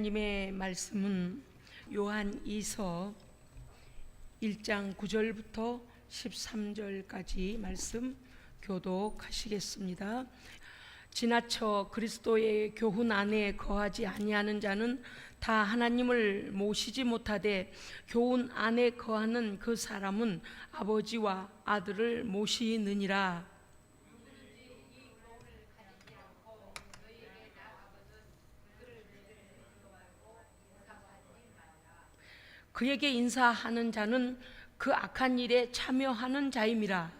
하나님의 말씀은 요한이서 1장 9절부터 13절까지 말씀 교독하시겠습니다. 지나쳐 그리스도의 교훈 안에 거하지 아니하는 자는 다 하나님을 모시지 못하되 교훈 안에 거하는 그 사람은 아버지와 아들을 모시느니라. 그에게 인사하는 자는 그 악한 일에 참여하는 자임이라.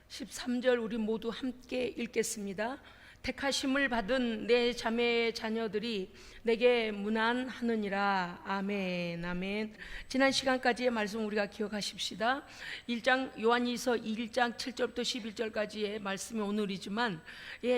(13절) 우리 모두 함께 읽겠습니다. 택하심을 받은 내 자매 자녀들이 내게 문안하느니라. 아멘. 아멘. 지난 시간까지의 말씀 우리가 기억하십시다. 1장 요한이서 1장 7절부터 11절까지의 말씀이 오늘이지만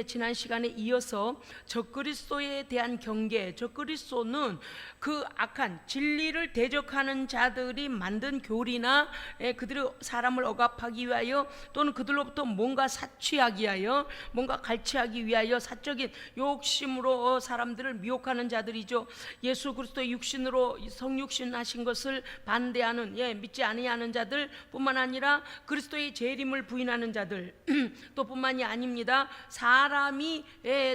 지난 시간에 이어서 적그리스도에 대한 경계, 적그리스도는 그 악한 진리를 대적하는 자들이 만든 교리나 그들의 사람을 억압하기 위하여 또는 그들로부터 뭔가 사취하기 위하여 뭔가 갈취하기 위하여 사적인 욕심으로 사람들을 미혹하는 자들이죠. 예수 그리스도의 육신으로 성육신 하신 것을 반대하는 믿지 아니하는 자들 뿐만 아니라 그리스도의 재림을 부인하는 자들 또 뿐만이 아닙니다. 사람이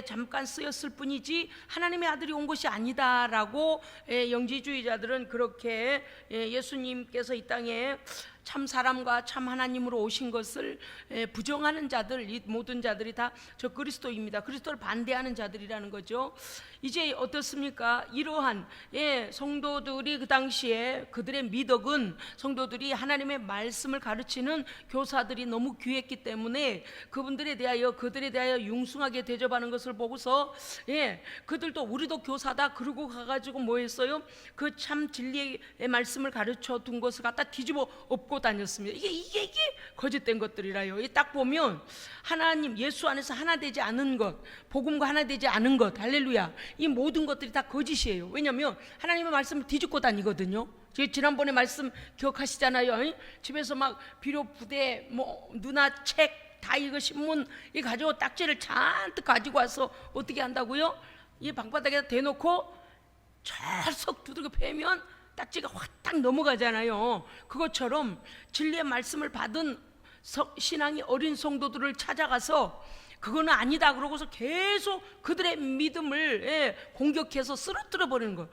잠깐 쓰였을 뿐이지 하나님의 아들이 온 것이 아니다라고 영지주의자들은 그렇게 예수님께서 이 땅에 참 사람과 참 하나님으로 오신 것을 부정하는 자들, 이 모든 자들이 다 적그리스도입니다. 그리스도를 반대하는 자들이라는 거죠. 이제 어떻습니까? 이러한 성도들이 그 당시에 그들의 미덕은 성도들이 하나님의 말씀을 가르치는 교사들이 너무 귀했기 때문에 그들에 대하여 융숭하게 대접하는 것을 보고서 그들도 우리도 교사다 그러고 가가지고 뭐 했어요? 그 참 진리의 말씀을 가르쳐 둔 것을 갖다 뒤집어 엎고 다녔습니다. 이게 거짓된 것들이라요. 딱 보면 하나님 예수 안에서 하나 되지 않은 것, 복음과 하나 되지 않은 것, 할렐루야, 이 모든 것들이 다 거짓이에요. 왜냐하면 하나님의 말씀을 뒤집고 다니거든요. 지난번에 말씀 기억하시잖아요. 집에서 막 비료 부대, 누나 책 다 이거 신문 이 가지고 딱지를 잔뜩 가지고 와서 어떻게 한다고요? 이 방바닥에다 대놓고 철썩 두들겨 패면 딱지가 확딱 넘어가잖아요. 그것처럼 진리의 말씀을 받은 신앙이 어린 성도들을 찾아가서 그거는 아니다 그러고서 계속 그들의 믿음을 공격해서 쓰러뜨려 버리는 거예요.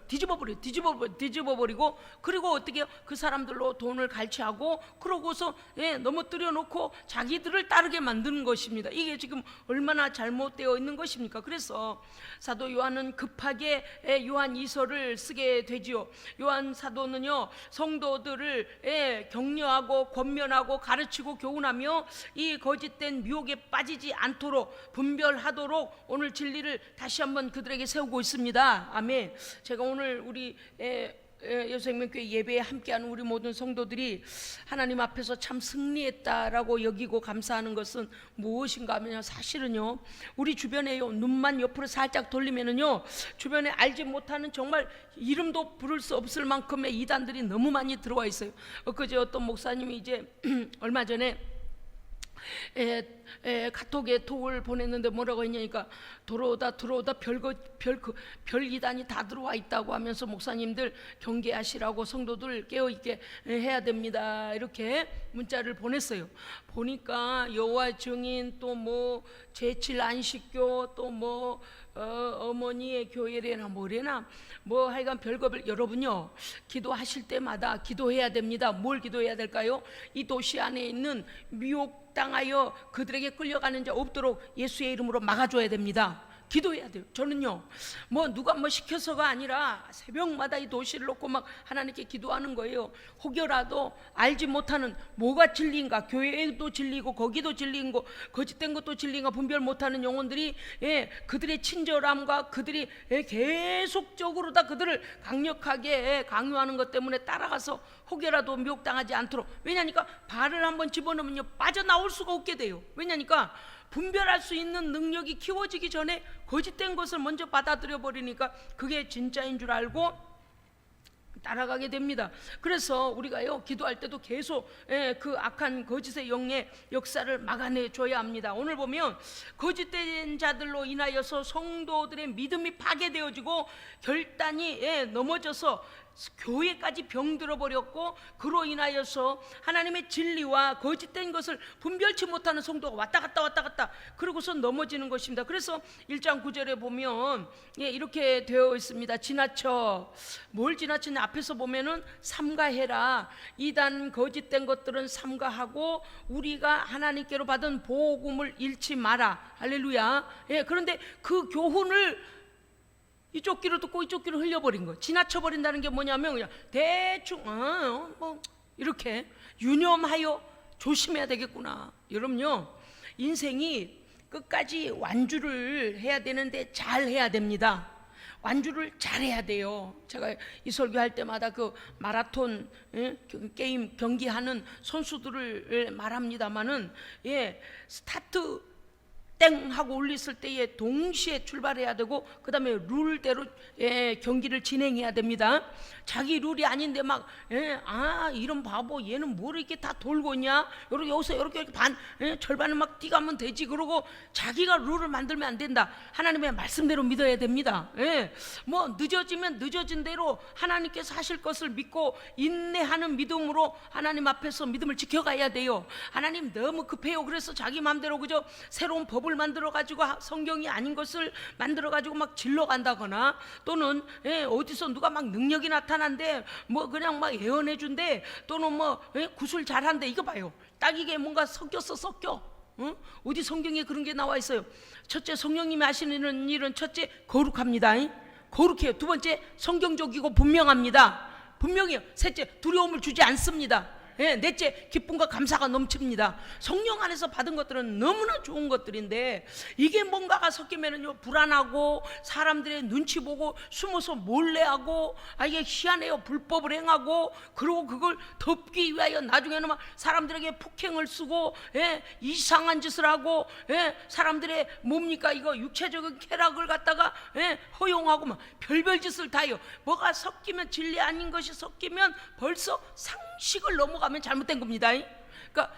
뒤집어 버리고 그리고 어떻게 해요? 그 사람들로 돈을 갈취하고 그러고서 넘어뜨려 놓고 자기들을 따르게 만드는 것입니다. 이게 지금 얼마나 잘못되어 있는 것입니까? 그래서 사도 요한은 급하게 요한 이서를 쓰게 되지요. 요한 사도는요 성도들을 격려하고 권면하고 가르치고 교훈하며 이 거짓된 미혹에 빠지지 않도록 분별하도록 오늘 진리를 다시 한번 그들에게 세우고 있습니다. 아멘. 제가 오늘 우리 여수생명교회 예배에 함께하는 우리 모든 성도들이 하나님 앞에서 참 승리했다라고 여기고 감사하는 것은 무엇인가 하면요, 사실은요 우리 주변에요 눈만 옆으로 살짝 돌리면은요 주변에 알지 못하는 정말 이름도 부를 수 없을 만큼의 이단들이 너무 많이 들어와 있어요. 그제 어떤 목사님이 이제 얼마 전에 카톡에 톡을 보냈는데 뭐라고 했냐니까 들어오다 별 이단이 다 들어와 있다고 하면서 목사님들 경계하시라고 성도들 깨어있게 해야 됩니다 이렇게 문자를 보냈어요. 보니까 여호와 증인 또 뭐 제7 안식교 또 어머니의 교회래나 뭐래나 하여간 별거별. 여러분요 기도하실 때마다 기도해야 됩니다. 뭘 기도해야 될까요? 이 도시 안에 있는 미혹당하여 그들에게 끌려가는 자 없도록 예수의 이름으로 막아줘야 됩니다. 기도해야 돼요. 저는요 누가 시켜서가 아니라 새벽마다 이 도시를 놓고 막 하나님께 기도하는 거예요. 혹여라도 알지 못하는 뭐가 진리인가, 교회도 진리고 거기도 진리인 거 거짓된 것도 진리인가 분별 못하는 영혼들이 그들의 친절함과 그들이 계속적으로 다 그들을 강력하게 강요하는 것 때문에 따라가서 혹여라도 미혹당하지 않도록. 왜냐니까 발을 한번 집어넣으면요 빠져나올 수가 없게 돼요. 왜냐니까 분별할 수 있는 능력이 키워지기 전에 거짓된 것을 먼저 받아들여 버리니까 그게 진짜인 줄 알고 따라가게 됩니다. 그래서 우리가요 기도할 때도 계속 그 악한 거짓의 영의 역사를 막아내 줘야 합니다. 오늘 보면 거짓된 자들로 인하여서 성도들의 믿음이 파괴되어지고 결단이 넘어져서 교회까지 병들어 버렸고, 그로 인하여서 하나님의 진리와 거짓된 것을 분별치 못하는 성도가 왔다 갔다 그러고서 넘어지는 것입니다. 그래서 1장 9절에 보면 이렇게 되어 있습니다. 지나쳐. 뭘 지나치냐, 앞에서 보면은 삼가해라. 이단 거짓된 것들은 삼가하고 우리가 하나님께로 받은 복음을 잃지 마라. 할렐루야. 그런데 그 교훈을 이쪽 귀로 듣고 이쪽 귀로 흘려버린 거, 지나쳐버린다는 게 뭐냐면 그냥 대충 뭐 이렇게 유념하여 조심해야 되겠구나. 여러분요, 인생이 끝까지 완주를 해야 되는데 잘 해야 됩니다. 완주를 잘해야 돼요. 제가 이 설교할 때마다 그 마라톤 게임 경기하는 선수들을 말합니다마는 스타트 땡 하고 올렸을 때에 동시에 출발해야 되고, 그 다음에 룰대로 경기를 진행해야 됩니다. 자기 룰이 아닌데 막 이런 바보, 얘는 뭘 이렇게 다 돌고 있냐, 여기서 이렇게 절반을 막 뛰가면 되지, 그러고 자기가 룰을 만들면 안 된다. 하나님의 말씀대로 믿어야 됩니다. 뭐 늦어지면 늦어진 대로 하나님께서 하실 것을 믿고 인내하는 믿음으로 하나님 앞에서 믿음을 지켜가야 돼요. 하나님 너무 급해요. 그래서 자기 마음대로 그저 새로운 법을 만들어 가지고 성경이 아닌 것을 만들어 가지고 막 질러 간다거나, 또는 어디서 누가 막 능력이 나타난대 뭐 그냥 막 예언해 준대, 또는 뭐 구술 잘한대. 이거 봐요, 딱 이게 뭔가 섞여. 어디 성경에 그런 게 나와 있어요? 첫째, 성령님이 하시는 일은 첫째 거룩합니다. 거룩해요. 두 번째, 성경적이고 분명합니다. 분명해요. 셋째, 두려움을 주지 않습니다. 넷째, 기쁨과 감사가 넘칩니다. 성령 안에서 받은 것들은 너무나 좋은 것들인데, 이게 뭔가가 섞이면은요 불안하고, 사람들의 눈치 보고 숨어서 몰래하고, 이게 희한해요. 불법을 행하고, 그리고 그걸 덮기 위하여 나중에는 막 사람들에게 폭행을 쓰고 이상한 짓을 하고, 사람들의 뭡니까 이거 육체적인 쾌락을 갖다가 허용하고 막 별별 짓을 다 해요. 뭐가 섞이면, 진리 아닌 것이 섞이면 벌써 상식을 넘어가면 잘못된 겁니다. 그러니까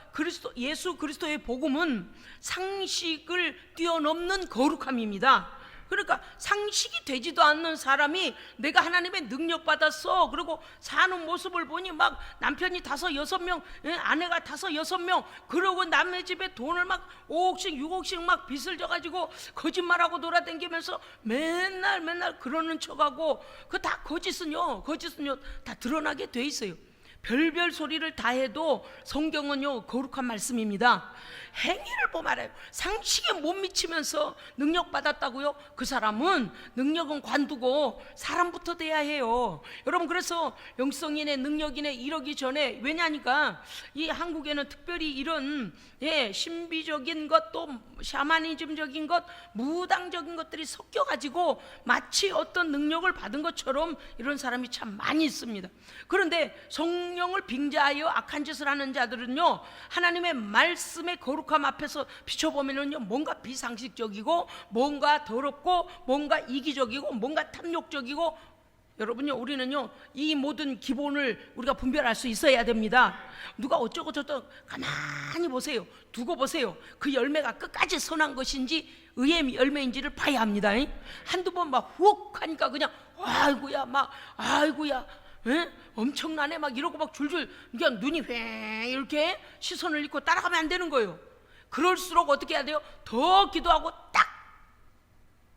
예수 그리스도의 복음은 상식을 뛰어넘는 거룩함입니다. 그러니까 상식이 되지도 않는 사람이 내가 하나님의 능력 받았어, 그리고 사는 모습을 보니 막 남편이 5, 6명, 아내가 5, 6명, 그러고 남의 집에 돈을 막 5억씩 6억씩 막 빚을 져가지고 거짓말하고 돌아다니면서 맨날 그러는 척하고, 그 다 거짓은요 다 드러나게 돼 있어요. 별별 소리를 다 해도 성경은요 거룩한 말씀입니다. 행위를 보면 알아요. 상식에 못 미치면서 능력 받았다고요? 그 사람은 능력은 관두고 사람부터 돼야 해요. 여러분, 그래서 영성인의 능력인의 이러기 전에, 왜냐니까 이 한국에는 특별히 이런 신비적인 것, 또 샤머니즘적인 것, 무당적인 것들이 섞여가지고 마치 어떤 능력을 받은 것처럼 이런 사람이 참 많이 있습니다. 그런데 성령을 빙자하여 악한 짓을 하는 자들은요, 하나님의 말씀의 거룩함 앞에서 비춰보면은요 뭔가 비상식적이고, 뭔가 더럽고, 뭔가 이기적이고, 뭔가 탐욕적이고. 여러분요, 우리는요 이 모든 기본을 우리가 분별할 수 있어야 됩니다. 누가 어쩌고 저쩌고 가만히 보세요. 두고 보세요. 그 열매가 끝까지 선한 것인지 의의 열매인지를 봐야 합니다. 한두 번 막 훅 하니까 그냥 아이고야 막 아이고야 엄청나네 막 이러고 막 줄줄 그냥 눈이 휑 이렇게 시선을 잃고 따라가면 안 되는 거예요. 그럴수록 어떻게 해야 돼요? 더 기도하고 딱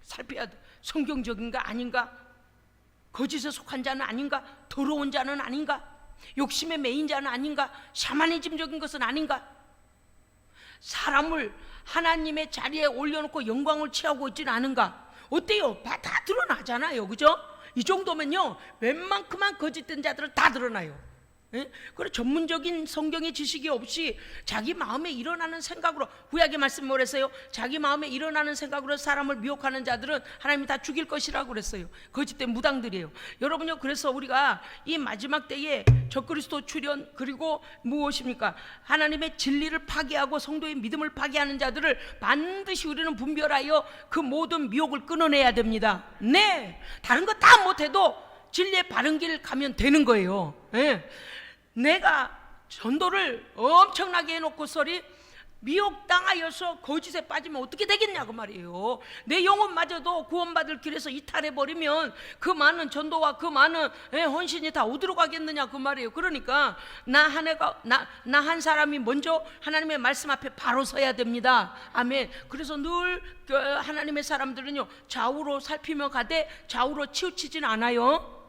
살펴야 돼. 성경적인가 아닌가, 거짓에 속한 자는 아닌가, 더러운 자는 아닌가, 욕심에 매인 자는 아닌가, 샤머니즘적인 것은 아닌가. 사람을 하나님의 자리에 올려놓고 영광을 취하고 있지는 않은가. 어때요? 다 드러나잖아요, 그죠? 이 정도면요 웬만큼만 거짓된 자들은 다 드러나요. 그래, 전문적인 성경의 지식이 없이 자기 마음에 일어나는 생각으로, 구약의 말씀 뭐랬어요? 자기 마음에 일어나는 생각으로 사람을 미혹하는 자들은 하나님이 다 죽일 것이라고 그랬어요. 거짓된 무당들이에요. 여러분요, 그래서 우리가 이 마지막 때에 적그리스도 출현, 그리고 무엇입니까? 하나님의 진리를 파괴하고 성도의 믿음을 파괴하는 자들을 반드시 우리는 분별하여 그 모든 미혹을 끊어내야 됩니다. 네, 다른 거 다 못해도 진리의 바른 길 가면 되는 거예요. 예. 내가 전도를 엄청나게 해놓고서리 미혹당하여서 거짓에 빠지면 어떻게 되겠냐 그 말이에요. 내 영혼마저도 구원받을 길에서 이탈해버리면 그 많은 전도와 그 많은 헌신이 다 어디로 가겠느냐 그 말이에요. 그러니까 나 한 사람이 먼저 하나님의 말씀 앞에 바로 서야 됩니다. 아멘. 그래서 늘 하나님의 사람들은요, 좌우로 살피며 가되 좌우로 치우치진 않아요.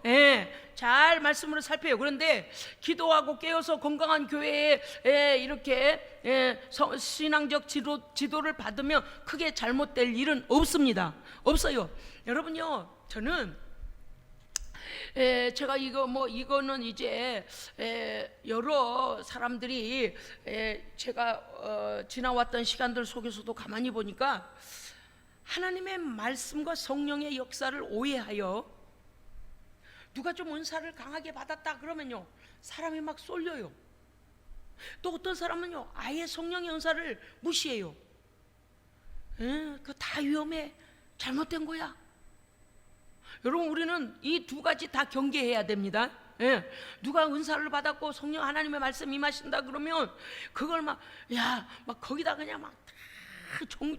잘 말씀으로 살펴요. 그런데 기도하고 깨어서 건강한 교회에 이렇게 신앙적 지도를 받으면 크게 잘못될 일은 없습니다. 없어요. 여러분요, 저는 제가 이거는 이제 여러 사람들이 제가 지나왔던 시간들 속에서도 가만히 보니까 하나님의 말씀과 성령의 역사를 오해하여 누가 좀 은사를 강하게 받았다 그러면요, 사람이 막 쏠려요. 또 어떤 사람은요, 아예 성령의 은사를 무시해요. 그거 다 위험해, 잘못된 거야. 여러분, 우리는 이 두 가지 다 경계해야 됩니다. 누가 은사를 받았고 성령 하나님의 말씀 임하신다 그러면 그걸 막 거기다 그냥 막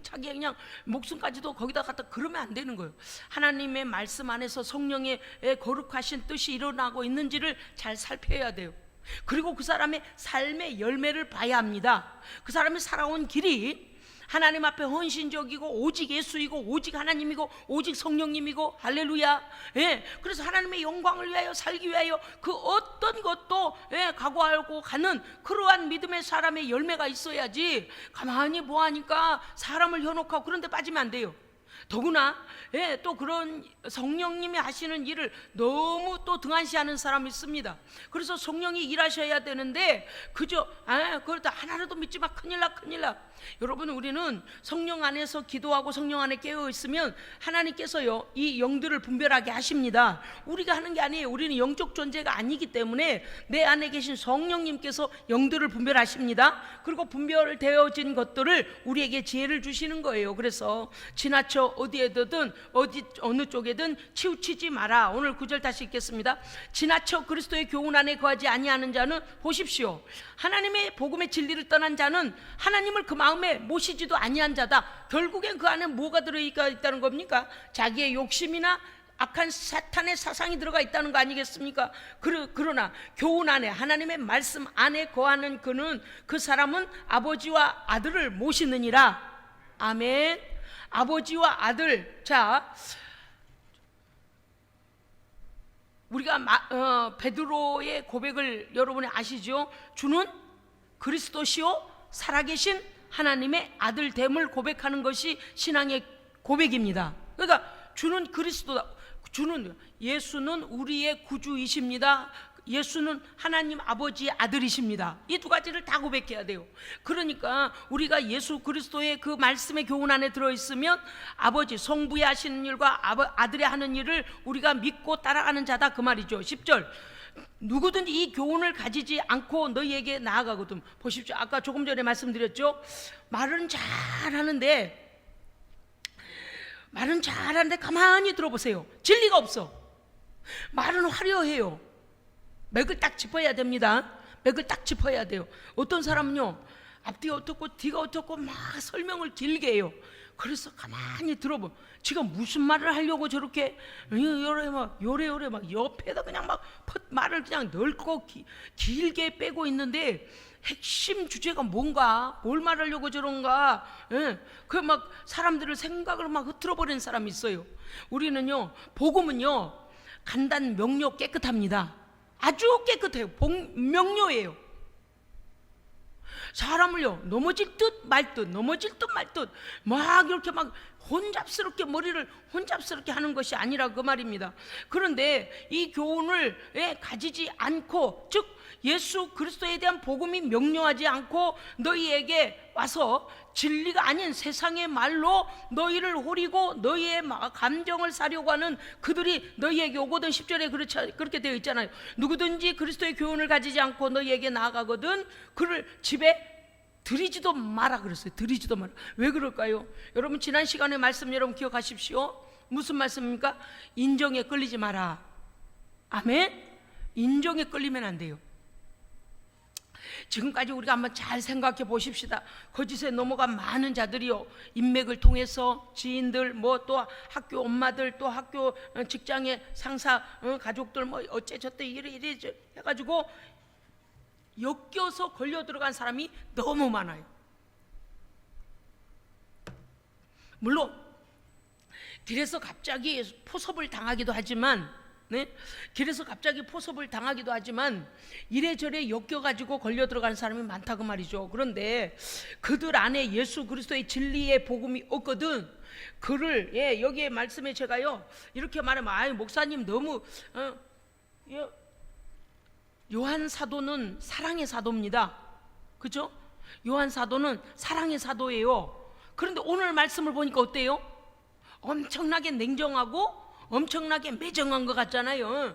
자기 그냥 목숨까지도 거기다 갖다 그러면 안 되는 거예요. 하나님의 말씀 안에서 성령의 거룩하신 뜻이 일어나고 있는지를 잘 살펴야 돼요. 그리고 그 사람의 삶의 열매를 봐야 합니다. 그 사람이 살아온 길이 하나님 앞에 헌신적이고 오직 예수이고 오직 하나님이고 오직 성령님이고 할렐루야. 그래서 하나님의 영광을 위하여 살기 위하여 그 어떤 것도 각오하고 가는 그러한 믿음의 사람의 열매가 있어야지 가만히 보아하니까 사람을 현혹하고 그런 데 빠지면 안 돼요. 더구나 또 그런 성령님이 하시는 일을 너무 또 등한시하는 사람이 있습니다. 그래서 성령이 일하셔야 되는데 그저 그러다 하나라도 믿지 마, 큰일 나. 여러분, 우리는 성령 안에서 기도하고 성령 안에 깨어 있으면 하나님께서요, 이 영들을 분별하게 하십니다. 우리가 하는 게 아니에요. 우리는 영적 존재가 아니기 때문에 내 안에 계신 성령님께서 영들을 분별하십니다. 그리고 분별되어진 것들을 우리에게 지혜를 주시는 거예요. 그래서 지나쳐 어디에든 어느 쪽에든 치우치지 마라. 오늘 9절 다시 읽겠습니다. 지나쳐 그리스도의 교훈 안에 거하지 아니하는 자는 보십시오. 하나님의 복음의 진리를 떠난 자는 하나님을 그 마음에 모시지도 아니한 자다. 결국엔 그 안에 뭐가 들어있다는 겁니까? 자기의 욕심이나 악한 사탄의 사상이 들어가 있다는 거 아니겠습니까? 그러나 교훈 안에 하나님의 말씀 안에 거하는 그 사람은 아버지와 아들을 모시느니라. 아멘. 아버지와 아들. 자, 우리가 베드로의 고백을 여러분이 아시죠? 주는 그리스도시요 살아계신 하나님의 아들됨을 고백하는 것이 신앙의 고백입니다. 그러니까 주는 그리스도다. 예수는 우리의 구주이십니다. 예수는 하나님 아버지의 아들이십니다. 이 두 가지를 다 고백해야 돼요. 그러니까 우리가 예수 그리스도의 그 말씀의 교훈 안에 들어있으면 아버지 성부의 하시는 일과 아들의 하는 일을 우리가 믿고 따라가는 자다 그 말이죠. 10절, 누구든지 이 교훈을 가지지 않고 너희에게 나아가거든. 보십시오. 아까 조금 전에 말씀드렸죠. 말은 잘하는데 가만히 들어보세요. 진리가 없어. 말은 화려해요. 맥을 딱 짚어야 됩니다. 맥을 딱 짚어야 돼요. 어떤 사람은요, 앞뒤가 어떻고 뒤가 어떻고 막 설명을 길게 해요. 그래서 가만히 들어보. 지금 무슨 말을 하려고 저렇게 요래 막 옆에다 그냥 막 말을 그냥 넓고 길게 빼고 있는데 핵심 주제가 뭔가, 뭘 말하려고 저런가, 그 막 사람들을 생각을 막 흐트러 버리는 사람이 있어요. 우리는요, 복음은요, 간단 명료 깨끗합니다. 아주 깨끗해요. 명료해요. 사람을요, 넘어질 듯 말 듯 막 이렇게 막 혼잡스럽게 머리를 혼잡스럽게 하는 것이 아니라 그 말입니다. 그런데 이 교훈을 가지지 않고, 즉 예수 그리스도에 대한 복음이 명료하지 않고 너희에게 와서 진리가 아닌 세상의 말로 너희를 호리고 너희의 감정을 사려고 하는 그들이 너희에게 오거든. 10절에 그렇게 되어 있잖아요. 누구든지 그리스도의 교훈을 가지지 않고 너희에게 나아가거든 그를 집에 들이지도 마라 그랬어요. 들이지도 마라. 왜 그럴까요? 여러분, 지난 시간의 말씀 여러분 기억하십시오. 무슨 말씀입니까? 인정에 끌리지 마라. 아멘. 인정에 끌리면 안 돼요. 지금까지 우리가 한번 잘 생각해 보십시다. 거짓에 넘어간 많은 자들이요, 인맥을 통해서 지인들, 뭐 또 학교 엄마들, 또 학교 직장의 상사 가족들, 뭐 어째저째 이래 해가지고 엮여서 걸려 들어간 사람이 너무 많아요. 물론 길에서 갑자기 포섭을 당하기도 하지만, 길에서 갑자기 포섭을 당하기도 하지만 이래저래 엮여가지고 걸려 들어가는 사람이 많다 그 말이죠. 그런데 그들 안에 예수 그리스도의 진리의 복음이 없거든. 그를 여기에 말씀에 제가요 이렇게 말하면, 아유 목사님 너무 요한 사도는 사랑의 사도입니다. 그죠? 요한 사도는 사랑의 사도예요. 그런데 오늘 말씀을 보니까 어때요? 엄청나게 냉정하고 엄청나게 매정한 것 같잖아요.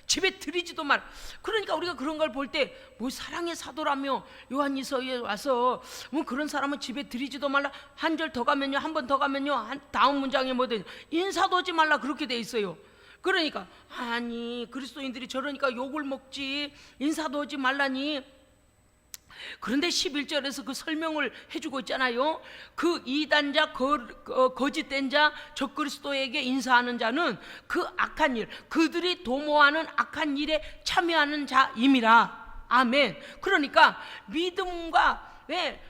집에 들이지도 말. 그러니까 우리가 그런 걸 볼 때 뭐 사랑의 사도라며 요한이서에 와서 뭐 그런 사람은 집에 들이지도 말라. 한 절 더 가면요, 한 번 더 가면요, 다음 문장에 뭐든 인사도 하지 말라 그렇게 돼 있어요. 그러니까 아니 그리스도인들이 저러니까 욕을 먹지, 인사도 하지 말라니. 그런데 11절에서 그 설명을 해주고 있잖아요. 그 이단자, 거짓된 자, 적그리스도에게 인사하는 자는 그 악한 일, 그들이 도모하는 악한 일에 참여하는 자임이라. 아멘. 그러니까 믿음과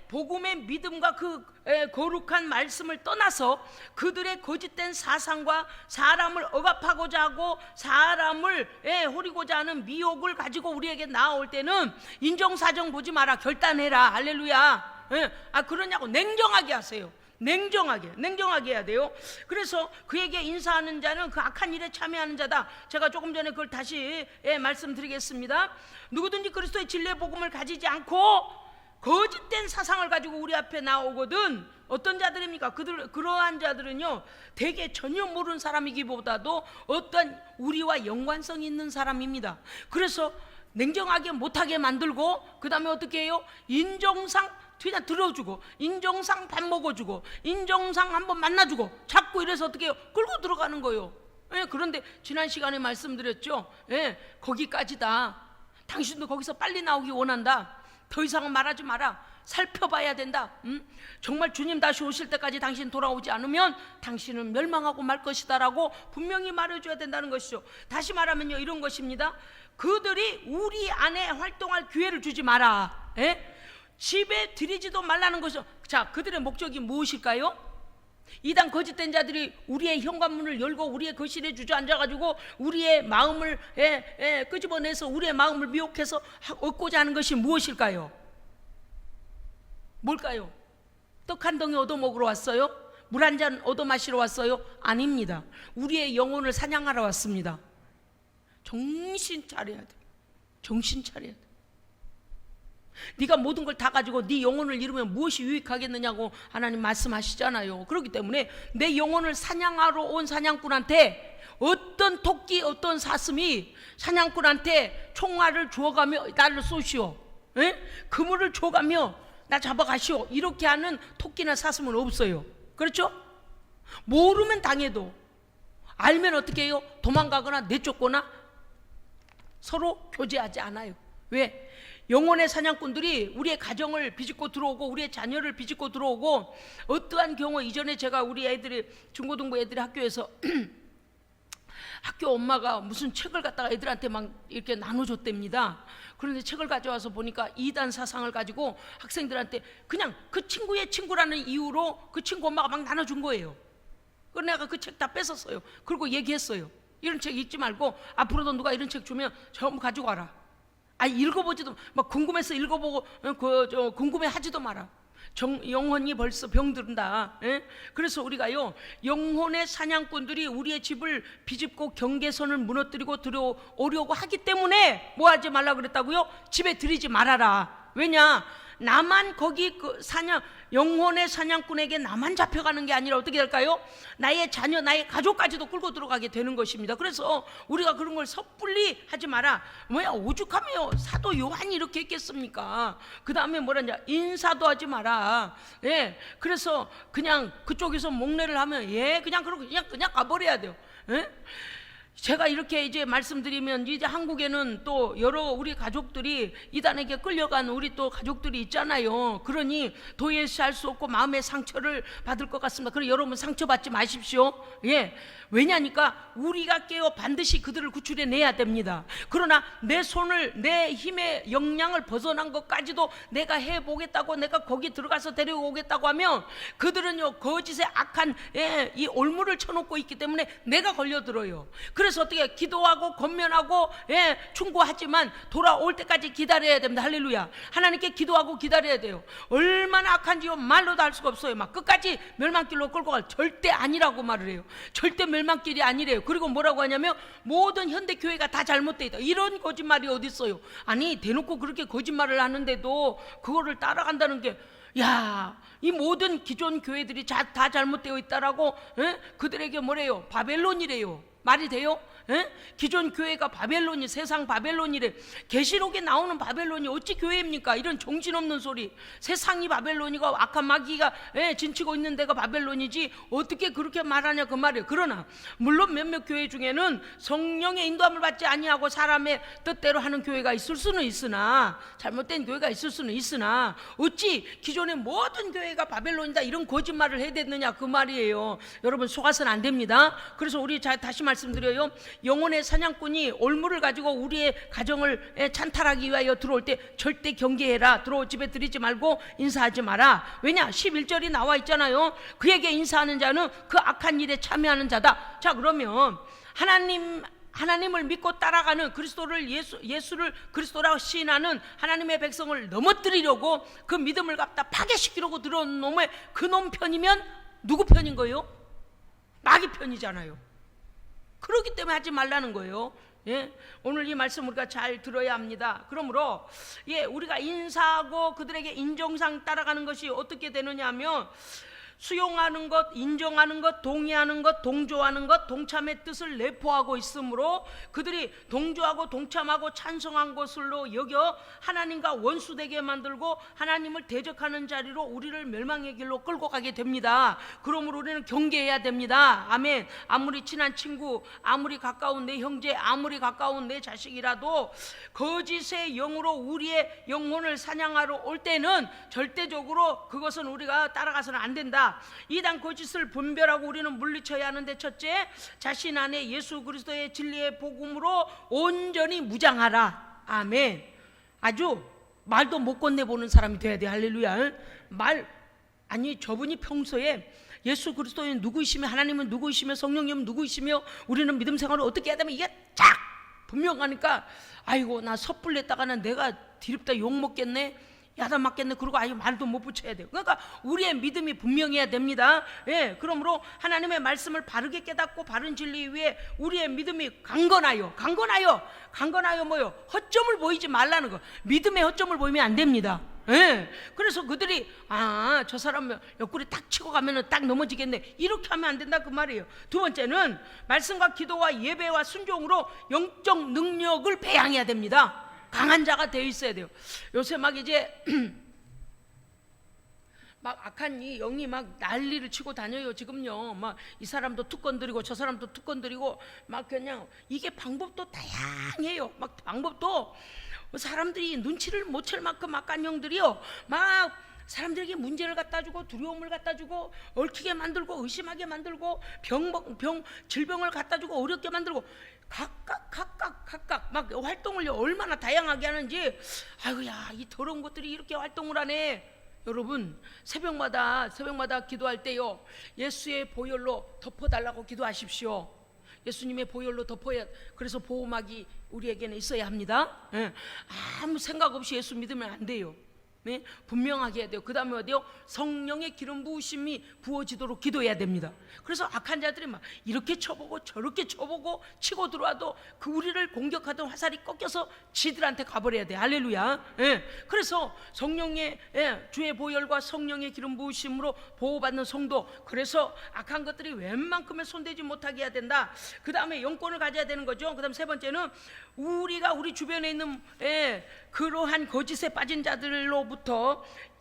복음의 믿음과 그 거룩한 말씀을 떠나서 그들의 거짓된 사상과 사람을 억압하고자 하고 사람을 호리고자 하는 미혹을 가지고 우리에게 나올 때는 인정사정 보지 마라, 결단해라. 할렐루야. 그러냐고 냉정하게 하세요. 냉정하게 해야 돼요. 그래서 그에게 인사하는 자는 그 악한 일에 참여하는 자다. 제가 조금 전에 그걸 다시 말씀드리겠습니다. 누구든지 그리스도의 진리의 복음을 가지지 않고 거짓된 사상을 가지고 우리 앞에 나오거든. 어떤 자들입니까? 그러한 자들은요 대개 전혀 모르는 사람이기보다도 어떤 우리와 연관성이 있는 사람입니다. 그래서 냉정하게 못하게 만들고, 그 다음에 어떻게 해요? 인정상 그냥 들어주고, 인정상 밥 먹어주고, 인정상 한번 만나주고, 자꾸 이래서 어떻게 해요? 끌고 들어가는 거예요. 그런데 지난 시간에 말씀드렸죠. 거기까지다. 당신도 거기서 빨리 나오기 원한다. 더 이상은 말하지 마라. 살펴봐야 된다. 정말 주님 다시 오실 때까지 당신 돌아오지 않으면 당신은 멸망하고 말 것이다라고 분명히 말해줘야 된다는 것이죠. 다시 말하면요 이런 것입니다. 그들이 우리 안에 활동할 기회를 주지 마라. 집에 들이지도 말라는 것이죠. 자, 그들의 목적이 무엇일까요? 이단 거짓된 자들이 우리의 현관문을 열고 우리의 거실에 주저앉아가지고 우리의 마음을 끄집어내서 우리의 마음을 미혹해서 얻고자 하는 것이 무엇일까요? 뭘까요? 떡 한 덩이 얻어먹으러 왔어요? 물 한 잔 얻어마시러 왔어요? 아닙니다. 우리의 영혼을 사냥하러 왔습니다. 정신 차려야 돼. 정신 차려야 돼. 네가 모든 걸 다 가지고 네 영혼을 잃으면 무엇이 유익하겠느냐고 하나님 말씀하시잖아요. 그렇기 때문에 내 영혼을 사냥하러 온 사냥꾼한테 어떤 토끼, 어떤 사슴이 사냥꾼한테 총알을 주어가며 나를 쏘시오, 그물을 줘가며 나 잡아가시오, 이렇게 하는 토끼나 사슴은 없어요. 그렇죠? 모르면 당해도, 알면 어떻게 해요? 도망가거나 내쫓거나 서로 교제하지 않아요. 왜? 영혼의 사냥꾼들이 우리의 가정을 비집고 들어오고 우리의 자녀를 비집고 들어오고, 어떠한 경우, 이전에 제가 우리 애들이 중고등부 애들이 학교에서 학교 엄마가 무슨 책을 갖다가 애들한테 막 이렇게 나눠줬답니다. 그런데 책을 가져와서 보니까 이단 사상을 가지고 학생들한테 그냥 그 친구의 친구라는 이유로 그 친구 엄마가 막 나눠준 거예요. 그래서 내가 그 책 다 뺏었어요. 그리고 얘기했어요. 이런 책 읽지 말고 앞으로도 누가 이런 책 주면 전부 가지고 와라. 읽어보지도, 막 궁금해서 읽어보고 궁금해하지도 마라. 영혼이 벌써 병든다. 그래서 우리가요 영혼의 사냥꾼들이 우리의 집을 비집고 경계선을 무너뜨리고 들어오려고 하기 때문에 뭐 하지 말라 그랬다고요? 집에 들이지 말아라. 왜냐? 나만 거기 영혼의 사냥꾼에게 나만 잡혀가는 게 아니라 어떻게 될까요? 나의 자녀, 나의 가족까지도 끌고 들어가게 되는 것입니다. 그래서 우리가 그런 걸 섣불리 하지 마라. 뭐야, 오죽하며 사도 요한이 이렇게 했겠습니까? 그 다음에 뭐라냐, 인사도 하지 마라. 그래서 그냥 그쪽에서 목례를 하면 그냥 그러고 그냥 가버려야 돼요. 제가 이렇게 이제 말씀드리면 이제 한국에는 또 여러 우리 가족들이 이단에게 끌려간 우리 또 가족들이 있잖아요. 그러니 도외시할 수 없고 마음의 상처를 받을 것 같습니다. 그럼 여러분 상처받지 마십시오. 예. 왜냐니까 우리가 깨어 반드시 그들을 구출해 내야 됩니다. 그러나 내 손을 내 힘의 역량을 벗어난 것까지도 내가 해보겠다고, 내가 거기 들어가서 데려오겠다고 하면 그들은요 거짓의 악한 이 올무를 쳐놓고 있기 때문에 내가 걸려들어요. 그래서 어떻게 기도하고 권면하고 충고하지만 돌아올 때까지 기다려야 됩니다. 할렐루야. 하나님께 기도하고 기다려야 돼요. 얼마나 악한지요 말로도 할 수가 없어요. 막 끝까지 멸망길로 끌고 갈, 절대 아니라고 말을 해요. 절대 멸망길이 아니래요. 그리고 뭐라고 하냐면 모든 현대교회가 다 잘못되어 있다. 이런 거짓말이 어디 있어요. 아니 대놓고 그렇게 거짓말을 하는데도 그거를 따라간다는 게, 야, 이 모든 기존 교회들이 다 잘못되어 있다라고 그들에게 뭐래요? 바벨론이래요. 말이 돼요? 기존 교회가 바벨론이, 세상 바벨론이래. 계시록에 나오는 바벨론이 어찌 교회입니까? 이런 정신없는 소리. 세상이 바벨론이고 악한 마귀가 진치고 있는 데가 바벨론이지 어떻게 그렇게 말하냐 그 말이에요. 그러나 물론 몇몇 교회 중에는 성령의 인도함을 받지 아니하고 사람의 뜻대로 하는 교회가 있을 수는 있으나, 잘못된 교회가 있을 수는 있으나 어찌 기존의 모든 교회가 바벨론이다 이런 거짓말을 해야 되느냐 그 말이에요. 여러분 속아서는 안 됩니다. 그래서 우리 다시 말씀드려요. 영혼의 사냥꾼이 올무를 가지고 우리의 가정을 찬탈하기 위하여 들어올 때 절대 경계해라. 집에 들이지 말고 인사하지 마라. 왜냐? 11절이 나와 있잖아요. 그에게 인사하는 자는 그 악한 일에 참여하는 자다. 자, 그러면 하나님을 믿고 따라가는 그리스도를 예수를 그리스도라고 시인하는 하나님의 백성을 넘어뜨리려고 그 믿음을 갖다 파괴시키려고 들어온 놈의 그놈 편이면 누구 편인 거예요? 마귀 편이잖아요. 그렇기 때문에 하지 말라는 거예요. 오늘 이 말씀 우리가 잘 들어야 합니다. 그러므로 우리가 인사하고 그들에게 인정상 따라가는 것이 어떻게 되느냐 하면, 수용하는 것, 인정하는 것, 동의하는 것, 동조하는 것, 동참의 뜻을 내포하고 있으므로 그들이 동조하고 동참하고 찬성한 것으로 여겨 하나님과 원수되게 만들고 하나님을 대적하는 자리로 우리를 멸망의 길로 끌고 가게 됩니다. 그러므로 우리는 경계해야 됩니다. 아멘. 아무리 친한 친구, 아무리 가까운 내 형제, 아무리 가까운 내 자식이라도 거짓의 영으로 우리의 영혼을 사냥하러 올 때는 절대적으로 그것은 우리가 따라가서는 안 된다. 이단 거짓을 분별하고 우리는 물리쳐야 하는데, 첫째, 자신 안에 예수 그리스도의 진리의 복음으로 온전히 무장하라. 아멘. 아주 말도 못 건네보는 사람이 돼야 돼. 할렐루야. 아니 저분이 평소에 예수 그리스도의 누구이시며 하나님은 누구이시며 성령님은 누구이시며 우리는 믿음 생활을 어떻게 해야 되면 이게 쫙 분명하니까, 아이고 나 섣불렸다가는 내가 뒤집다 욕먹겠네, 야단 맞겠네, 그러고 아예 말도 못 붙여야 돼요. 그러니까 우리의 믿음이 분명해야 됩니다. 그러므로 하나님의 말씀을 바르게 깨닫고 바른 진리 위에 우리의 믿음이 강건하여 뭐요? 허점을 보이지 말라는 거. 믿음의 허점을 보이면 안 됩니다. 그래서 그들이 저 사람 옆구리 딱 치고 가면은 딱 넘어지겠네, 이렇게 하면 안 된다 그 말이에요. 두 번째는 말씀과 기도와 예배와 순종으로 영적 능력을 배양해야 됩니다. 강한 자가 되어 있어야 돼요. 요새 막 이제 막 악한 이 영이 막 난리를 치고 다녀요. 지금요 막 이 사람도 툭 건드리고 저 사람도 툭 건드리고 막 그냥 이게 방법도 다양해요. 막 방법도 사람들이 눈치를 못 챌 만큼 악한 영들이요 막 사람들에게 문제를 갖다 주고 두려움을 갖다 주고 얽히게 만들고 의심하게 만들고 질병을 갖다 주고 어렵게 만들고 각각 막 활동을 얼마나 다양하게 하는지, 아이고야 이 더러운 것들이 이렇게 활동을 하네. 여러분 새벽마다 기도할 때요 예수의 보혈로 덮어달라고 기도하십시오. 예수님의 보혈로 덮어야, 그래서 보호막이 우리에게는 있어야 합니다. 아무 생각 없이 예수 믿으면 안 돼요. 분명하게 해야 돼요. 그 다음에 어디요? 성령의 기름 부으심이 부어지도록 기도해야 됩니다. 그래서 악한 자들이 막 이렇게 쳐보고 저렇게 쳐보고 치고 들어와도 그 우리를 공격하던 화살이 꺾여서 지들한테 가버려야 돼. 할렐루야. 그래서 성령의 주의 보혈과 성령의 기름 부으심으로 보호받는 성도, 그래서 악한 것들이 웬만큼은 손대지 못하게 해야 된다. 그 다음에 영권을 가져야 되는 거죠. 그 다음 세 번째는 우리가 우리 주변에 있는 그러한 거짓에 빠진 자들로부터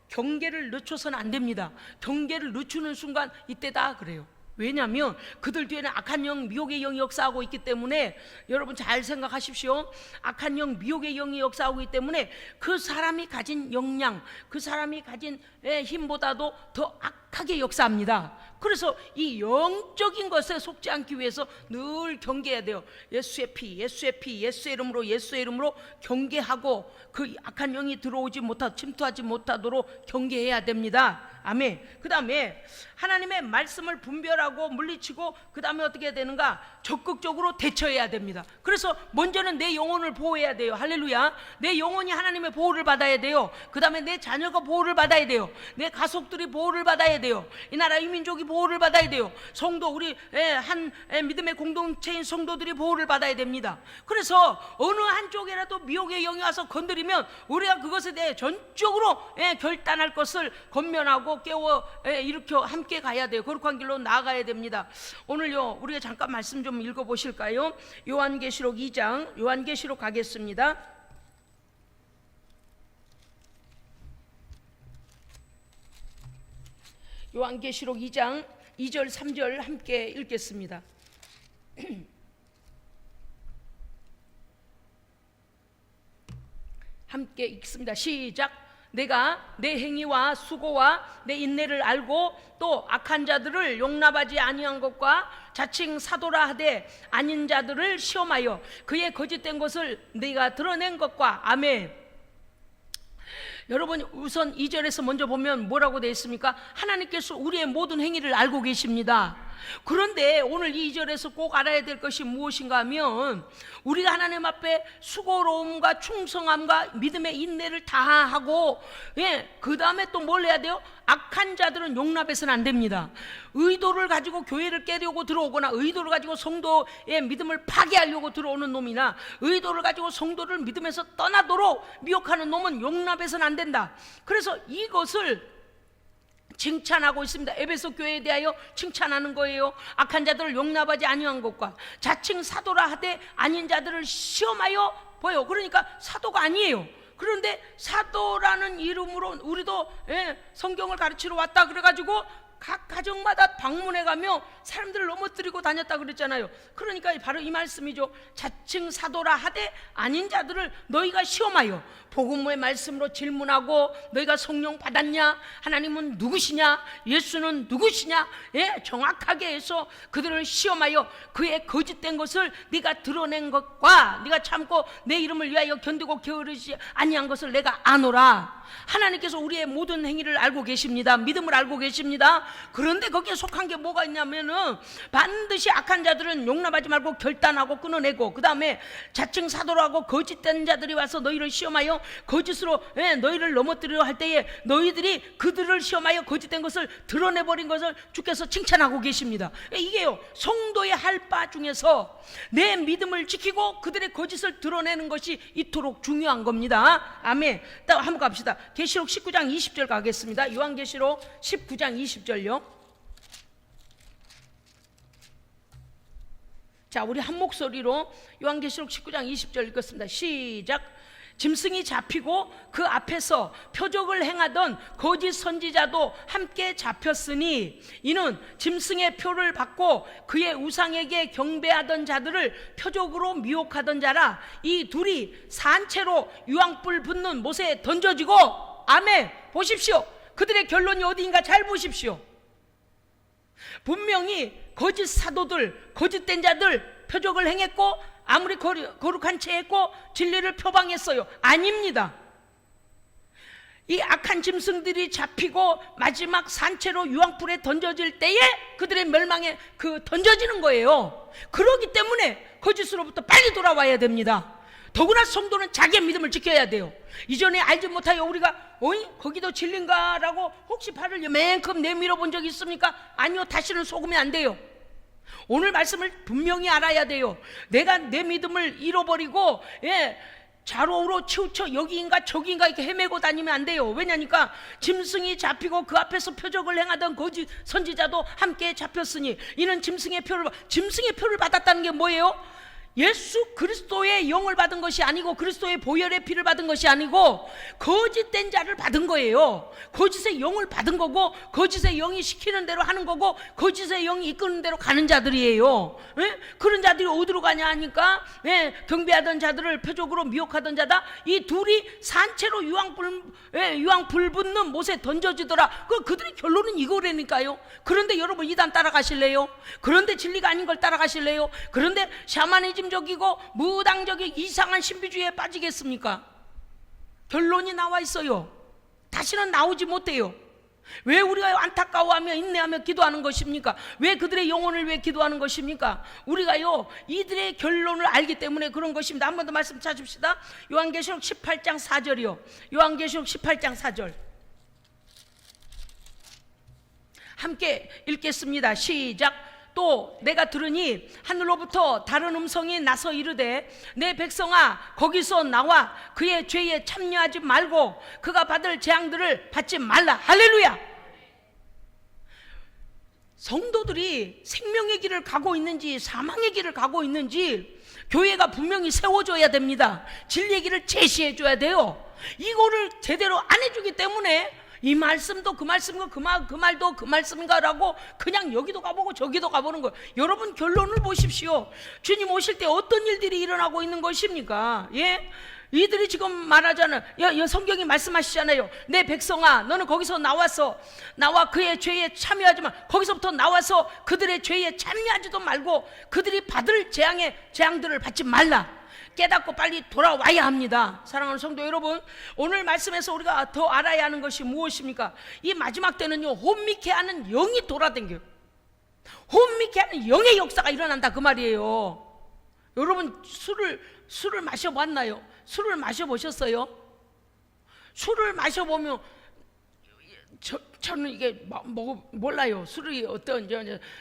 경계를 늦춰서는 안 됩니다. 경계를 늦추는 순간 이때다 그래요. 왜냐하면 그들 뒤에는 악한 영, 미혹의 영이 역사하고 있기 때문에, 여러분 잘 생각하십시오. 악한 영, 미혹의 영이 역사하고 있기 때문에 그 사람이 가진 역량, 그 사람이 가진 힘보다도 더 악하게 역사합니다. 그래서 이 영적인 것에 속지 않기 위해서 늘 경계해야 돼요. 예수의 피, 예수의 피, 예수의 이름으로 경계하고 그 악한 영이 들어오지 못하도록, 침투하지 못하도록 경계해야 됩니다. 아멘. 그 다음에 하나님의 말씀을 분별하고 물리치고, 그 다음에 어떻게 해야 되는가? 적극적으로 대처해야 됩니다. 그래서 먼저는 내 영혼을 보호해야 돼요. 할렐루야. 내 영혼이 하나님의 보호를 받아야 돼요. 그 다음에 내 자녀가 보호를 받아야 돼요. 내 가족들이 보호를 받아야 돼요. 이 나라 이 민족이 보호를 받아야 돼요. 성도, 우리 한 믿음의 공동체인 성도들이 보호를 받아야 됩니다. 그래서 어느 한쪽이라도 미혹의 영이 와서 건드리면 우리가 그것에 대해 전적으로 결단할 것을 권면하고 깨워 일으켜 함께 가야 돼요. 거룩한 길로 나아가야 됩니다. 오늘요, 우리가 잠깐 말씀 좀 읽어보실까요? 요한계시록 2장, 요한계시록 가겠습니다. 요한계시록 2장 2절 3절 함께 읽겠습니다. 함께 읽습니다. 시작. 내가 내 행위와 수고와 내 인내를 알고 또 악한 자들을 용납하지 아니한 것과 자칭 사도라 하되 아닌 자들을 시험하여 그의 거짓된 것을 네가 드러낸 것과. 아멘. 여러분, 우선 2절에서 먼저 보면 뭐라고 되어 있습니까? 하나님께서 우리의 모든 행위를 알고 계십니다. 그런데 오늘 2절에서 꼭 알아야 될 것이 무엇인가 하면, 우리가 하나님 앞에 수고로움과 충성함과 믿음의 인내를 다하고, 그 다음에 또 뭘 해야 돼요? 악한 자들은 용납해서는 안 됩니다. 의도를 가지고 교회를 깨려고 들어오거나, 의도를 가지고 성도의 믿음을 파괴하려고 들어오는 놈이나, 의도를 가지고 성도를 믿음에서 떠나도록 미혹하는 놈은 용납해서는 안 된다. 그래서 이것을 칭찬하고 있습니다. 에베소 교회에 대하여 칭찬하는 거예요. 악한 자들을 용납하지 아니한 것과 자칭 사도라 하되 아닌 자들을 시험하여 보여. 그러니까 사도가 아니에요. 그런데 사도라는 이름으로 우리도 성경을 가르치러 왔다 그래가지고 각 가정마다 방문해 가며 사람들을 넘어뜨리고 다녔다 그랬잖아요. 그러니까 바로 이 말씀이죠. 자칭 사도라 하되 아닌 자들을 너희가 시험하여 복음의 말씀으로 질문하고, 너희가 성령 받았냐? 하나님은 누구시냐? 예수는 누구시냐? 정확하게 해서 그들을 시험하여 그의 거짓된 것을 네가 드러낸 것과 네가 참고 내 이름을 위하여 견디고 게으르지 아니한 것을 내가 아노라. 하나님께서 우리의 모든 행위를 알고 계십니다. 믿음을 알고 계십니다. 그런데 거기에 속한 게 뭐가 있냐면은, 반드시 악한 자들은 용납하지 말고 결단하고 끊어내고, 그 다음에 자칭 사도라고 거짓된 자들이 와서 너희를 시험하여 거짓으로 너희를 넘어뜨리려 할 때에 너희들이 그들을 시험하여 거짓된 것을 드러내버린 것을 주께서 칭찬하고 계십니다. 이게요, 성도의 할 바 중에서 내 믿음을 지키고 그들의 거짓을 드러내는 것이 이토록 중요한 겁니다. 아멘. 또 한번 갑시다. 계시록 19장 20절 가겠습니다. 요한계시록 19장 20절요. 자, 우리 한 목소리로 요한계시록 19장 20절 읽겠습니다. 시작. 짐승이 잡히고 그 앞에서 표적을 행하던 거짓 선지자도 함께 잡혔으니, 이는 짐승의 표를 받고 그의 우상에게 경배하던 자들을 표적으로 미혹하던 자라. 이 둘이 산채로 유황불 붙는 못에 던져지고. 아멘. 보십시오. 그들의 결론이 어디인가 잘 보십시오. 분명히 거짓 사도들, 거짓된 자들 표적을 행했고, 아무리 거룩한 채 했고 진리를 표방했어요. 아닙니다. 이 악한 짐승들이 잡히고 마지막 산채로 유황불에 던져질 때에 그들의 멸망에 던져지는 거예요. 그렇기 때문에 거짓으로부터 빨리 돌아와야 됩니다. 더구나 성도는 자기의 믿음을 지켜야 돼요. 이전에 알지 못하여 우리가 거기도 진리인가라고 혹시 발을 이만큼 내밀어 본 적이 있습니까? 아니요. 다시는 속으면 안 돼요. 오늘 말씀을 분명히 알아야 돼요. 내가 내 믿음을 잃어버리고 좌로우로 치우쳐 여기인가 저기인가 이렇게 헤매고 다니면 안 돼요. 왜냐니까 짐승이 잡히고 그 앞에서 표적을 행하던 거짓 선지자도 함께 잡혔으니, 이는 짐승의 표를 받았다는 게 뭐예요? 예수 그리스도의 영을 받은 것이 아니고 그리스도의 보혈의 피를 받은 것이 아니고 거짓된 자를 받은 거예요. 거짓의 영을 받은 거고 거짓의 영이 시키는 대로 하는 거고 거짓의 영이 이끄는 대로 가는 자들이에요. 예? 그런 자들이 어디로 가냐 하니까 경배하던 자들을 표적으로 미혹하던 자다. 이 둘이 산채로 유황불 붙는 못에 던져지더라. 그들의 결론은 이거라니까요. 그런데 여러분 이단 따라가실래요? 그런데 진리가 아닌 걸 따라가실래요? 그런데 샤머니즘적이고 무당적인 이상한 신비주의에 빠지겠습니까? 결론이 나와 있어요. 다시는 나오지 못해요. 왜 우리가 안타까워하며 인내하며 기도하는 것입니까? 왜 그들의 영혼을 위해 기도하는 것입니까? 우리가요 이들의 결론을 알기 때문에 그런 것입니다. 한 번 더 말씀 찾읍시다. 요한계시록 18장 4절이요 요한계시록 18장 4절 함께 읽겠습니다. 시작. 또 내가 들으니 하늘로부터 다른 음성이 나서 이르되 내 백성아 거기서 나와 그의 죄에 참여하지 말고 그가 받을 재앙들을 받지 말라. 할렐루야. 성도들이 생명의 길을 가고 있는지 사망의 길을 가고 있는지 교회가 분명히 세워줘야 됩니다. 진리의 길을 제시해 줘야 돼요. 이거를 제대로 안 해주기 때문에 이 말씀도 그 말씀인가 그 말도 그 말씀인가라고 그냥 여기도 가보고 저기도 가보는 거예요. 여러분 결론을 보십시오. 주님 오실 때 어떤 일들이 일어나고 있는 것입니까? 예? 이들이 지금 말하잖아요. 성경이 말씀하시잖아요. 내 백성아 너는 거기서 나와 그의 죄에 참여하지 마. 거기서부터 나와서 그들의 죄에 참여하지도 말고 그들이 받을 재앙들을 받지 말라. 깨닫고 빨리 돌아와야 합니다. 사랑하는 성도 여러분, 오늘 말씀에서 우리가 더 알아야 하는 것이 무엇입니까? 이 마지막 때는요 혼미케 하는 영이 돌아다녀요. 혼미케 하는 영의 역사가 일어난다 그 말이에요. 여러분 술을 마셔봤나요? 술을 마셔보셨어요? 술을 마셔보면 저는 이게 몰라요. 술이 어떤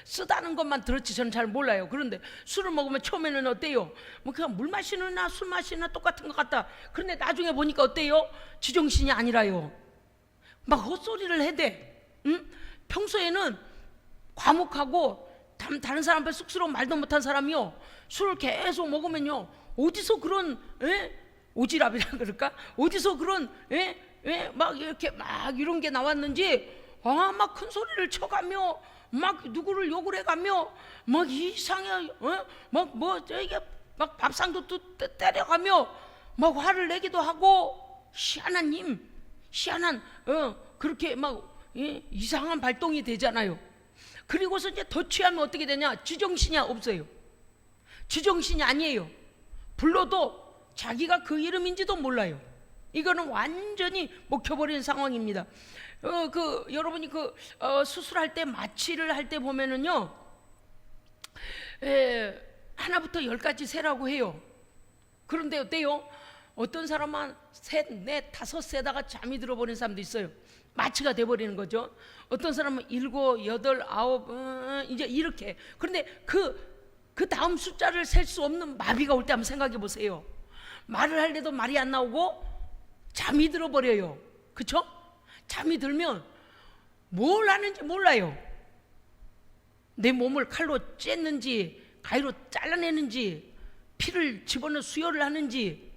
쓰다는 것만 들었지 저는 잘 몰라요. 그런데 술을 먹으면 처음에는 어때요? 뭐 그냥 물 마시느나 술 마시느나 똑같은 것 같다. 그런데 나중에 보니까 어때요? 지정신이 아니라요. 막 헛소리를 해대. 응? 평소에는 과묵하고 다른 사람 앞에 쑥스러운 말도 못한 사람이요 술을 계속 먹으면요 어디서 그런 오지랖이라 그럴까? 어디서 그런 막 이렇게 막 이런 게 나왔는지 막 큰 소리를 쳐가며 막 누구를 욕을 해가며 막 이상해 이게 막 밥상도 때려가며 막 화를 내기도 하고 희한한 그렇게 막 이상한 발동이 되잖아요. 그리고서 이제 더 취하면 어떻게 되냐? 지정신이 없어요. 지정신이 아니에요. 불러도 자기가 그 이름인지도 몰라요. 이거는 완전히 먹혀버린 상황입니다. 여러분이 수술할 때 마취를 할 때 보면은요, 하나부터 10까지 세라고 해요. 그런데 어때요? 어떤 사람은 셋, 넷, 다섯 세다가 잠이 들어버린 사람도 있어요. 마취가 돼버리는 거죠. 어떤 사람은 7, 8, 9 이제 이렇게. 그런데 그 다음 숫자를 셀 수 없는 마비가 올 때 한번 생각해 보세요. 말을 할 때도 말이 안 나오고 잠이 들어버려요. 그쵸? 잠이 들면 뭘 하는지 몰라요. 내 몸을 칼로 쬐는지 가위로 잘라내는지 피를 집어넣어 수혈을 하는지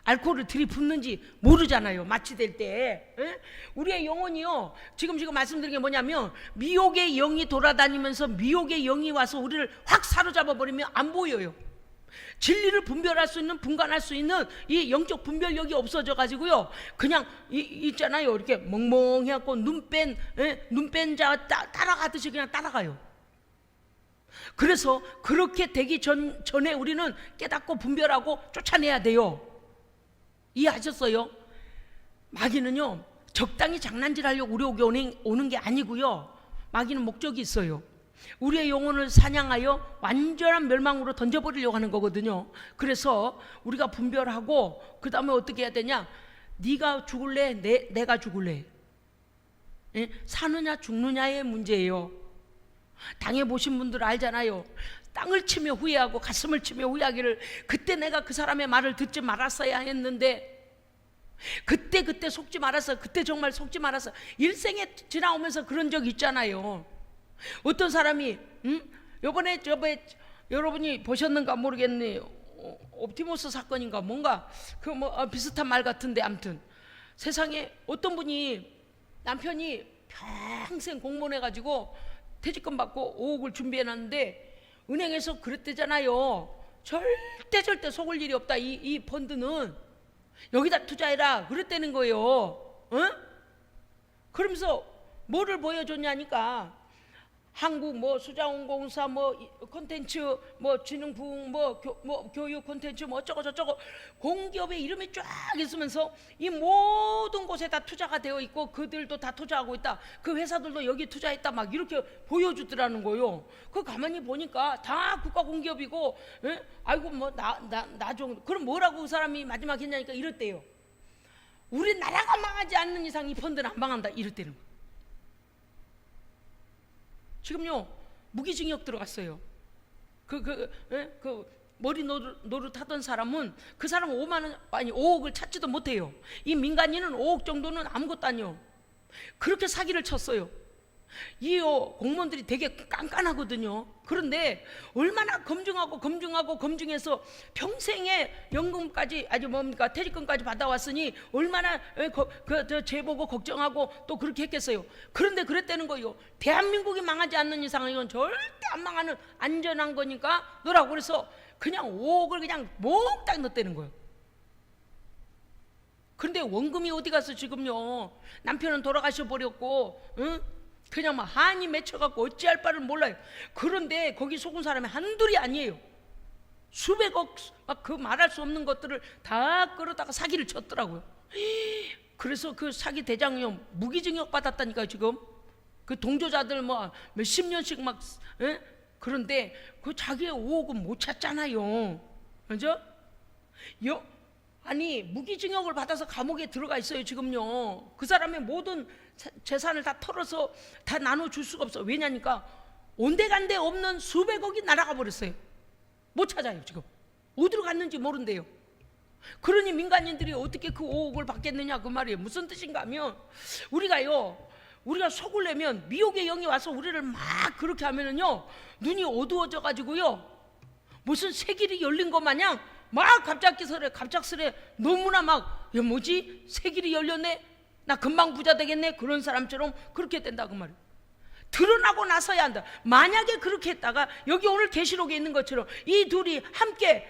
알코올을 들이붓는지 모르잖아요. 마취될 때. 우리의 영혼이요 지금 말씀드린 게 뭐냐면 미혹의 영이 돌아다니면서 미혹의 영이 와서 우리를 확 사로잡아 버리면 안 보여요. 진리를 분별할 수 있는 분간할 수 있는 이 영적 분별력이 없어져 가지고요 그냥 있잖아요. 이렇게 멍멍해갖고 눈 뺀 자 따라가듯이 그냥 따라가요. 그래서 그렇게 되기 전에 우리는 깨닫고 분별하고 쫓아내야 돼요. 이해하셨어요? 마귀는요 적당히 장난질하려고 우리 오는 게 아니고요 마귀는 목적이 있어요. 우리의 영혼을 사냥하여 완전한 멸망으로 던져버리려고 하는 거거든요. 그래서 우리가 분별하고 그 다음에 어떻게 해야 되냐? 네가 죽을래? 내가 죽을래? 사느냐 죽느냐의 문제예요. 당해보신 분들 알잖아요. 땅을 치며 후회하고 가슴을 치며 후회하기를 그때 내가 그 사람의 말을 듣지 말았어야 했는데 그때 속지 말았어. 그때 정말 속지 말았어. 일생에 지나오면서 그런 적 있잖아요. 어떤 사람이 요번에 여러분이 보셨는가 모르겠네요. 옵티머스 사건인가 뭔가 그 뭐 비슷한 말 같은데, 아무튼 세상에 어떤 분이 남편이 평생 공무원해가지고 퇴직금 받고 5억을 준비해놨는데 은행에서 그랬대잖아요. 절대 속을 일이 없다. 이 펀드는 여기다 투자해라 그랬다는 거예요. 어? 그러면서 뭐를 보여줬냐니까 한국 뭐 수자원공사 뭐 콘텐츠 뭐 진흥부흥 뭐 교육 콘텐츠 뭐 어쩌고 저쩌고 공기업의 이름이 쫙 있으면서 이 모든 곳에 다 투자가 되어 있고 그들도 다 투자하고 있다. 그 회사들도 여기 투자했다. 막 이렇게 보여주더라는 거요. 그 가만히 보니까 다 국가 공기업이고, 에? 아이고 뭐 나 좀 그럼 뭐라고 그 사람이 마지막 했냐니까 이랬대요. 우리 나라가 망하지 않는 이상 이 펀드는 안 망한다. 이랬다는 거예요. 지금요 무기징역 들어갔어요. 그 머리 노릇 하던 사람은 그 사람 5억을 찾지도 못해요. 이 민간인은 5억 정도는 아무것도 아니요. 그렇게 사기를 쳤어요. 이 공무원들이 되게 깐깐하거든요. 그런데 얼마나 검증해서 평생의 연금까지 아주 뭡니까 퇴직금까지 받아왔으니 얼마나 재보고 걱정하고 또 그렇게 했겠어요. 그런데 그랬다는 거예요. 대한민국이 망하지 않는 이상은 이건 절대 안 망하는 안전한 거니까 넣으라고 그래서 그냥 5억을 그냥 몽땅 넣었다는 거예요. 그런데 원금이 어디 가서 지금요. 남편은 돌아가셔 버렸고, 응? 그냥 막 한이 맺혀갖고 어찌할 바를 몰라요. 그런데 거기 속은 사람이 한둘이 아니에요. 수백억, 막 그 말할 수 없는 것들을 다 끌어다가 사기를 쳤더라고요. 그래서 그 사기 대장이 무기징역 받았다니까요. 지금 그 동조자들 뭐 몇십 년씩 막, 에? 그런데 그 자기의 5억은 못 찾잖아요. 그죠? 아니 무기징역을 받아서 감옥에 들어가 있어요. 지금요. 그 사람의 모든 재산을 다 털어서 다 나눠줄 수가 없어. 왜냐니까 온데간데 없는 수백억이 날아가 버렸어요. 못 찾아요. 지금 어디로 갔는지 모른대요. 그러니 민간인들이 어떻게 그 5억을 받겠느냐 그 말이에요. 무슨 뜻인가 하면 우리가 속을 내면 미혹의 영이 와서 우리를 막 그렇게 하면은요 눈이 어두워져 가지고요 무슨 새길이 열린 것 마냥 막 갑작스레 너무나 막 뭐지 새길이 열렸네 나 금방 부자 되겠네 그런 사람처럼 그렇게 된다 그 말이에요. 드러나고 나서야 한다. 만약에 그렇게 했다가 여기 오늘 계시록에 있는 것처럼 이 둘이 함께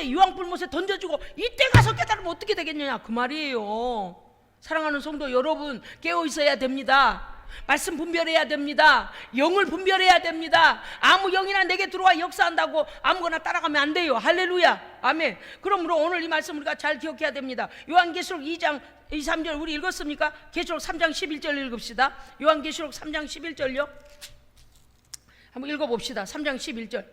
유황 불못에 던져주고 이때 가서 깨달으면 어떻게 되겠느냐 그 말이에요. 사랑하는 성도 여러분 깨어 있어야 됩니다. 말씀 분별해야 됩니다. 영을 분별해야 됩니다. 아무 영이나 내게 들어와 역사한다고 아무거나 따라가면 안 돼요. 할렐루야 아멘. 그러므로 오늘 이 말씀 우리가 잘 기억해야 됩니다. 요한계시록 2장 2, 3절 우리 읽었습니까? 계시록 3장 11절 읽읍시다. 요한계시록 3장 11절요 한번 읽어봅시다. 3장 11절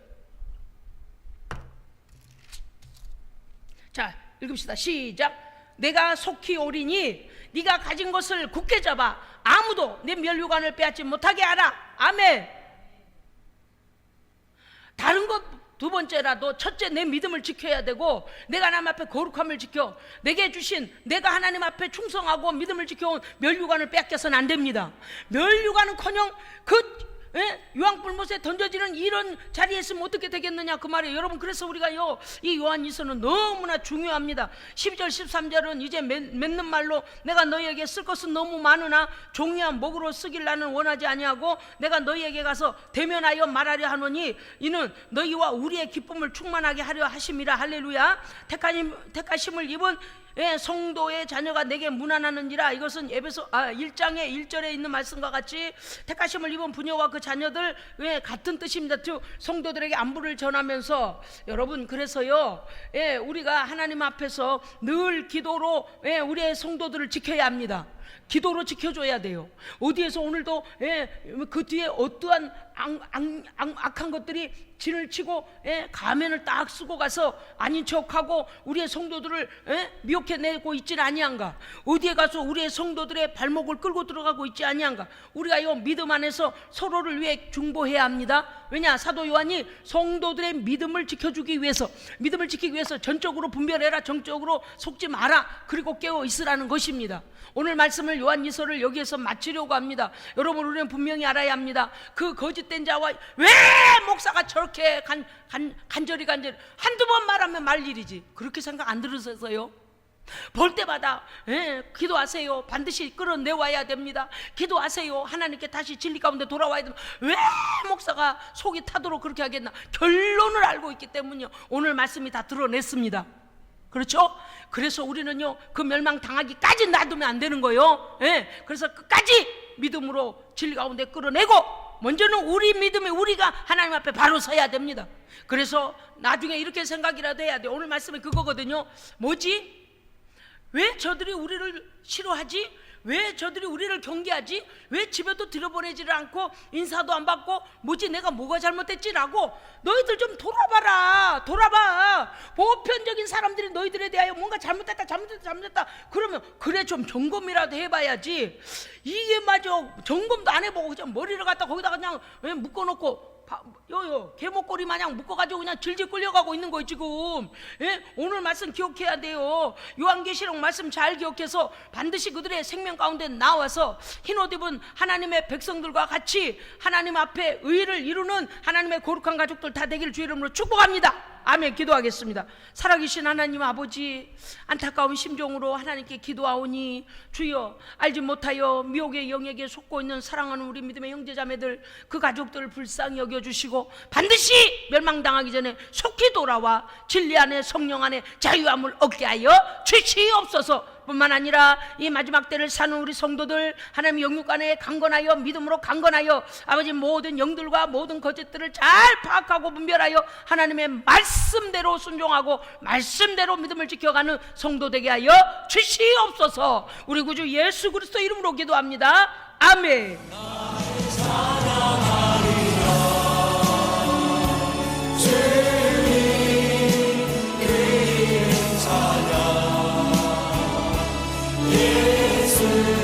자 읽읍시다. 시작. 내가 속히 오리니 네가 가진 것을 굳게 잡아 아무도 내 면류관을 빼앗지 못하게 하라. 아멘. 다른 것 두 번째라도 첫째 내 믿음을 지켜야 되고 내가 하나님 앞에 거룩함을 지켜 내게 주신 내가 하나님 앞에 충성하고 믿음을 지켜온 면류관을 빼앗겨서는 안 됩니다. 면류관은커녕 유황불못에 던져지는 이런 자리에 있으면 어떻게 되겠느냐 그 말이에요. 여러분 그래서 우리가요 이 요한일서는 너무나 중요합니다. 12절 13절은 이제 맺는 말로 내가 너희에게 쓸 것은 너무 많으나 종이한 목으로 쓰길 나는 원하지 아니하고 내가 너희에게 가서 대면하여 말하려 하노니 이는 너희와 우리의 기쁨을 충만하게 하려 하심이라. 할렐루야. 택하심을 입은 성도의 자녀가 내게 문안하는지라. 이것은 에베소 1장의 1절에 있는 말씀과 같이 택하심을 입은 부녀와 그 자녀들 같은 뜻입니다. 즉 성도들에게 안부를 전하면서 여러분 그래서요 우리가 하나님 앞에서 늘 기도로 우리의 성도들을 지켜야 합니다. 기도로 지켜줘야 돼요. 어디에서 오늘도 그 뒤에 어떠한 악한 것들이 진을 치고 가면을 딱 쓰고 가서 아닌 척하고 우리의 성도들을 미혹해내고 있지 아니한가. 어디에 가서 우리의 성도들의 발목을 끌고 들어가고 있지 아니한가. 우리가 이 믿음 안에서 서로를 위해 중보해야 합니다. 왜냐 사도 요한이 성도들의 믿음을 지켜주기 위해서 믿음을 지키기 위해서 전적으로 분별해라 정적으로 속지 마라 그리고 깨어 있으라는 것입니다. 오늘 말씀 말씀을 요한일서를 여기에서 마치려고 합니다. 여러분, 우리는 분명히 알아야 합니다. 그 거짓된 자와 왜 목사가 저렇게 간절히 한두 번 말하면 말 일이지, 그렇게 생각 안 들으셨어요? 볼 때마다 기도하세요. 반드시 끌어내와야 됩니다. 기도하세요. 하나님께 다시 진리 가운데 돌아와야 됩니다. 왜 목사가 속이 타도록 그렇게 하겠나? 결론을 알고 있기 때문이요. 오늘 말씀이 다 드러냈습니다. 그렇죠? 그래서 우리는요, 그 멸망 당하기까지 놔두면 안 되는 거예요. 그래서 끝까지 믿음으로 진리 가운데 끌어내고, 먼저는 우리 믿음에 우리가 하나님 앞에 바로 서야 됩니다. 그래서 나중에 이렇게 생각이라도 해야 돼. 오늘 말씀이 그거거든요. 뭐지? 왜 저들이 우리를 싫어하지? 왜 저들이 우리를 경계하지? 왜 집에도 들여보내지를 않고 인사도 안 받고, 뭐지, 내가 뭐가 잘못했지라고 너희들 좀 돌아봐. 보편적인 사람들이 너희들에 대하여 뭔가 잘못했다 그러면 그래, 좀 점검이라도 해봐야지. 이게 마저 점검도 안 해보고 그냥 머리를 갖다 거기다가 그냥 묶어놓고 개목걸이 마냥 묶어가지고 그냥 질질 끌려가고 있는 거예요 지금. 오늘 말씀 기억해야 돼요. 요한계시록 말씀 잘 기억해서 반드시 그들의 생명 가운데 나와서 흰옷 입은 하나님의 백성들과 같이 하나님 앞에 의를 이루는 하나님의 거룩한 가족들 다 되기를 주 이름으로 축복합니다. 아멘. 기도하겠습니다. 살아계신 하나님 아버지, 안타까운 심정으로 하나님께 기도하오니 주여, 알지 못하여 미혹의 영역에 속고 있는 사랑하는 우리 믿음의 형제자매들, 그 가족들을 불쌍히 여겨주시고 반드시 멸망당하기 전에 속히 돌아와 진리 안에 성령 안에 자유함을 얻게 하여 주시옵소서. 뿐만 아니라 이 마지막 때를 사는 우리 성도들, 하나님 영육 안에 강건하여 믿음으로 강건하여 아버지 모든 영들과 모든 거짓들을 잘 파악하고 분별하여 하나님의 말씀대로 순종하고 말씀대로 믿음을 지켜가는 성도 되게 하여 주시옵소서. 우리 구주 예수 그리스도 이름으로 기도합니다. 아멘. 예수